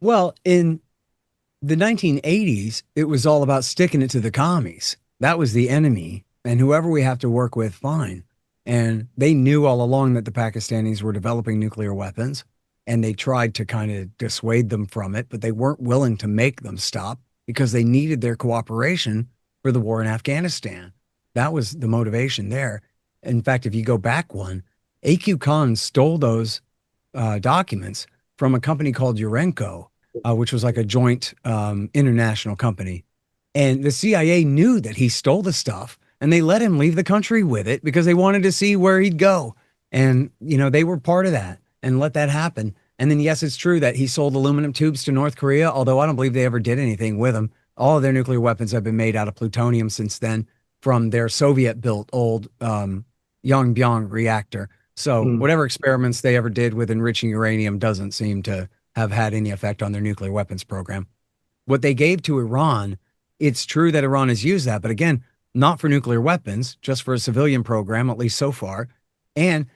Well, in the 1980s, it was all about sticking it to the commies. That was the enemy. And whoever we have to work with, fine. And they knew all along that the Pakistanis were developing nuclear weapons. And they tried to kind of dissuade them from it, but they weren't willing to make them stop because they needed their cooperation for the war in Afghanistan. That was the motivation there. In fact, if you go back one, AQ Khan stole those documents from a company called Urenco, which was like a joint international company. And the CIA knew that he stole the stuff and they let him leave the country with it because they wanted to see where he'd go. And, they were part of that and let that happen. And then, yes, it's true that he sold aluminum tubes to North Korea, although I don't believe they ever did anything with them. All of their nuclear weapons have been made out of plutonium since then from their Soviet built old Yongbyon reactor. So Mm. whatever experiments they ever did with enriching uranium doesn't seem to have had any effect on their nuclear weapons program. What they gave to Iran, it's true that Iran has used that, but again, not for nuclear weapons, just for a civilian program, at least so far. And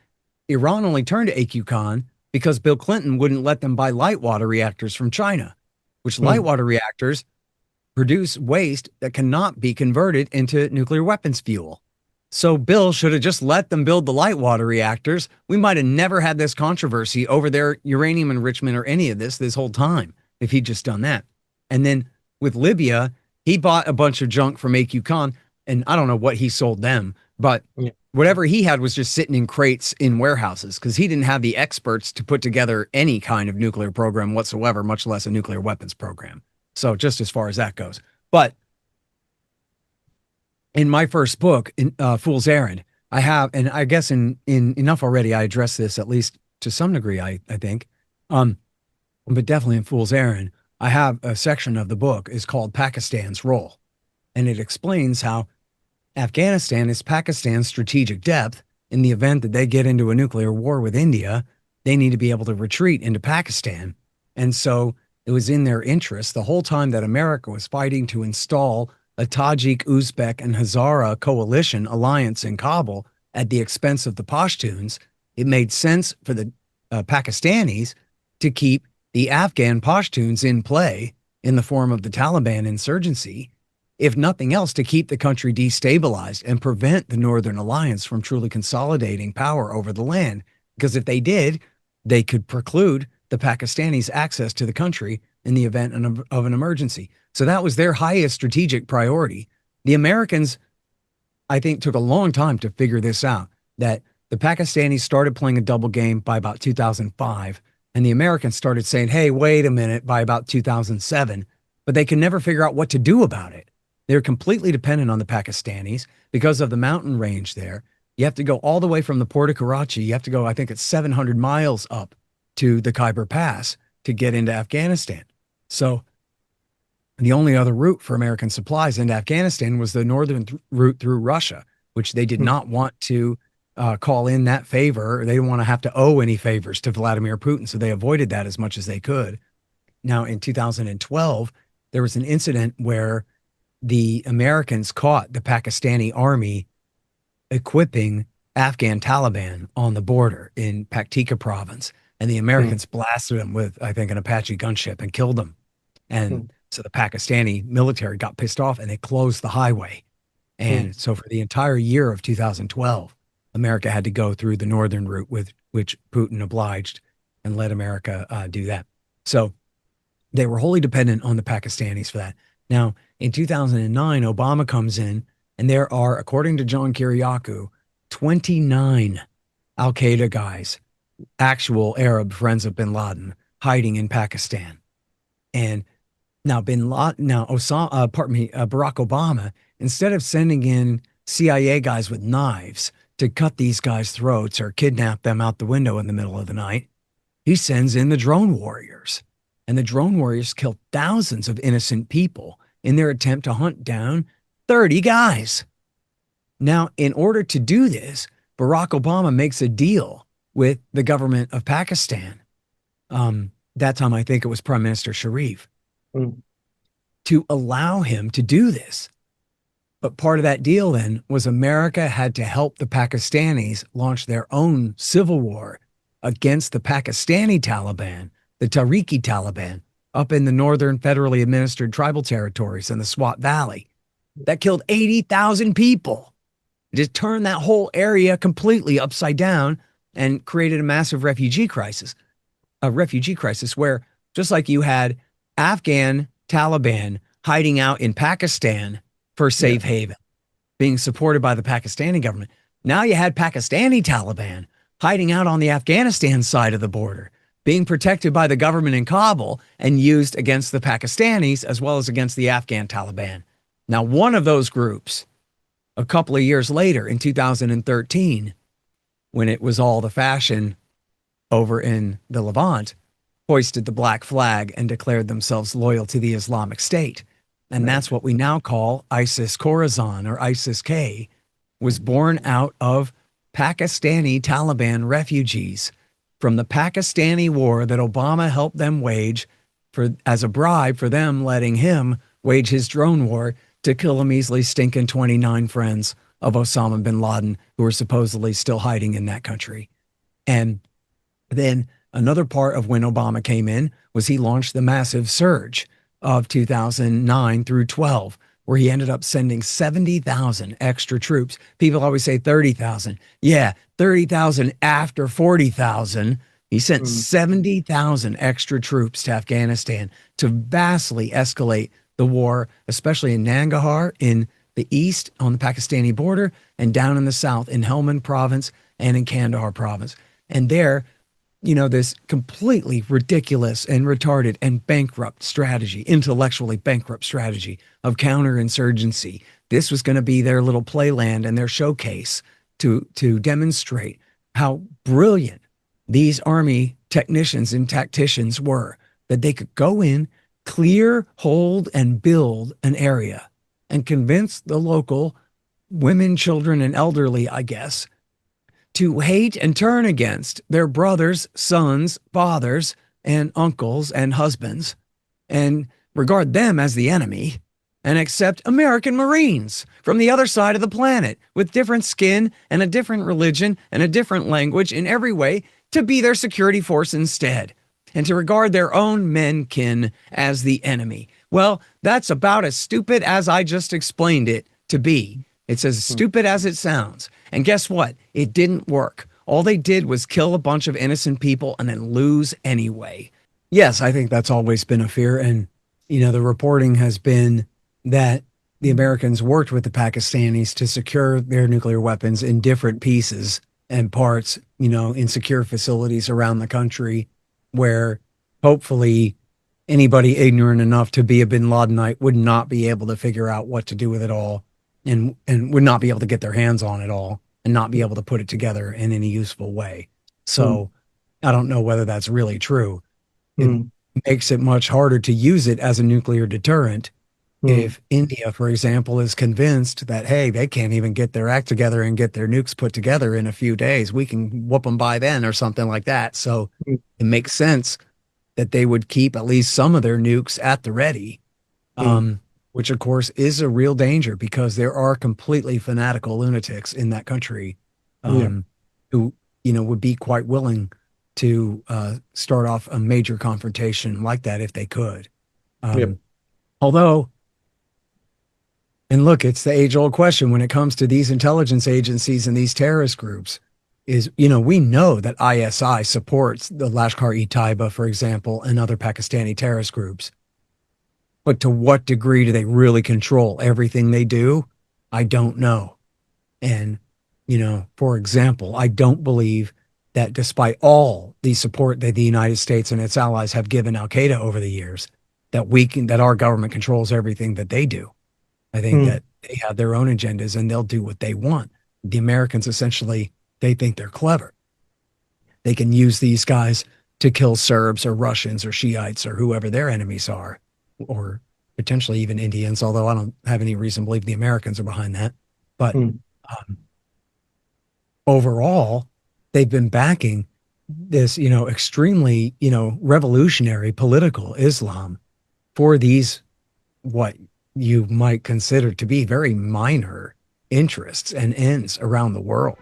Iran only turned to AQ Khan because Bill Clinton wouldn't let them buy light water reactors from China, which light Mm. water reactors produce waste that cannot be converted into nuclear weapons fuel. So Bill should have just let them build the light water reactors. We might have never had this controversy over their uranium enrichment or any of this whole time if he'd just done that. And then with Libya, he bought a bunch of junk from AQ Khan, and I don't know what he sold them, but Yeah. whatever he had was just sitting in crates in warehouses because he didn't have the experts to put together any kind of nuclear program whatsoever, much less a nuclear weapons program. So just as far as that goes. But in my first book, in Fool's Errand, I have, and I guess in enough already, I address this at least to some degree, I think. Um, but definitely in Fool's Errand, I have a section of the book is called Pakistan's Role. And it explains how Afghanistan is Pakistan's strategic depth. In the event that they get into a nuclear war with India, they need to be able to retreat into Pakistan. And so it was in their interest the whole time that America was fighting to install a Tajik, Uzbek, and Hazara coalition alliance in Kabul at the expense of the Pashtuns. It made sense for the Pakistanis to keep the Afghan Pashtuns in play in the form of the Taliban insurgency, if nothing else, to keep the country destabilized and prevent the Northern Alliance from truly consolidating power over the land. Because if they did, they could preclude the Pakistanis access to the country in the event of an emergency. So that was their highest strategic priority. The Americans, I think, took a long time to figure this out, that the Pakistanis started playing a double game by about 2005, and the Americans started saying, hey, wait a minute, by about 2007, but they could never figure out what to do about it. They're completely dependent on the Pakistanis because of the mountain range there. You have to go all the way from the port of Karachi. You have to go, I think it's 700 miles up to the Khyber Pass to get into Afghanistan. So the only other route for American supplies into Afghanistan was the northern route through Russia, which they did Mm. not want to call in that favor. They didn't want to have to owe any favors to Vladimir Putin. So they avoided that as much as they could. Now, in 2012, there was an incident where the Americans caught the Pakistani army equipping Afghan Taliban on the border in Paktika province. And the Mm. Americans blasted them with, I think, an Apache gunship and killed them. And Mm. so the Pakistani military got pissed off and they closed the highway. Mm. And so for the entire year of 2012, America had to go through the northern route, with which Putin obliged and let America do that. So they were wholly dependent on the Pakistanis for that. Now, in 2009, Obama comes in, and there are, according to John Kiriakou, 29 Al Qaeda guys, actual Arab friends of bin Laden, hiding in Pakistan. And now bin Laden, now Osama, pardon me, Barack Obama, instead of sending in CIA guys with knives to cut these guys' throats or kidnap them out the window in the middle of the night, he sends in the drone warriors. And the drone warriors killed thousands of innocent people in their attempt to hunt down 30 guys. Now, in order to do this, Barack Obama makes a deal with the government of Pakistan. That time, I think it was Prime Minister Sharif, Mm. to allow him to do this. But part of that deal then was America had to help the Pakistanis launch their own civil war against the Pakistani Taliban, the Tariqi Taliban, up in the northern federally administered tribal territories in the Swat Valley that killed 80,000 people. It just turned that whole area completely upside down and created a massive refugee crisis. A refugee crisis where, just like you had Afghan Taliban hiding out in Pakistan for safe haven, being supported by the Pakistani government, now you had Pakistani Taliban hiding out on the Afghanistan side of the border, being protected by the government in Kabul and used against the Pakistanis as well as against the Afghan Taliban. Now, one of those groups, a couple of years later in 2013, when it was all the fashion over in the Levant, hoisted the black flag and declared themselves loyal to the Islamic State. And that's what we now call ISIS-Khorasan, or ISIS-K, was born out of Pakistani Taliban refugees from the Pakistani war that Obama helped them wage as a bribe for them letting him wage his drone war to kill a measly stinking 29 friends of Osama bin Laden who are supposedly still hiding in that country. And then another part of when Obama came in was he launched the massive surge of 2009 through 12, where he ended up sending 70,000 extra troops. People always say 30,000. Yeah, 30,000 after 40,000. He sent 70,000 extra troops to Afghanistan to vastly escalate the war, especially in Nangarhar in the east on the Pakistani border and down in the south in Helmand province and in Kandahar province. And there, you know, this completely ridiculous and retarded and bankrupt strategy, intellectually bankrupt strategy of counterinsurgency. This was going to be their little playland and their showcase to demonstrate how brilliant these army technicians and tacticians were, that they could go in, clear, hold, and build an area and convince the local women, children, and elderly, I guess, to hate and turn against their brothers, sons, fathers, and uncles and husbands, and regard them as the enemy, and accept American Marines from the other side of the planet with different skin and a different religion and a different language in every way to be their security force instead, and to regard their own men kin as the enemy. Well, that's about as stupid as I just explained it to be. It's as stupid as it sounds. And guess what? It didn't work. All they did was kill a bunch of innocent people and then lose anyway. Yes, I think that's always been a fear. And, you know, the reporting has been that the Americans worked with the Pakistanis to secure their nuclear weapons in different pieces and parts, you know, in secure facilities around the country where hopefully anybody ignorant enough to be a bin Ladenite would not be able to figure out what to do with it all and would not be able to get their hands on it all and not be able to put it together in any useful way. So I don't know whether that's really true. It makes it much harder to use it as a nuclear deterrent if India, for example, is convinced that, hey, they can't even get their act together and get their nukes put together in a few days. We can whoop them by then or something like that. So it makes sense that they would keep at least some of their nukes at the ready, which of course is a real danger because there are completely fanatical lunatics in that country who, you know, would be quite willing to start off a major confrontation like that if they could. Although, and look, it's the age-old question when it comes to these intelligence agencies and these terrorist groups is, you know, we know that ISI supports the Lashkar-e-Taiba, for example, and other Pakistani terrorist groups. But to what degree do they really control everything they do? I don't know. And, you know, for example, I don't believe that despite all the support that the United States and its allies have given Al-Qaeda over the years, that our government controls everything that they do. I think that they have their own agendas and they'll do what they want. The Americans essentially, they think they're clever. They can use these guys to kill Serbs or Russians or Shiites or whoever their enemies are, or potentially even Indians, although I don't have any reason to believe the Americans are behind that. But overall, they've been backing this, you know, extremely, you know, revolutionary political Islam for these, what you might consider to be very minor interests and ends around the world.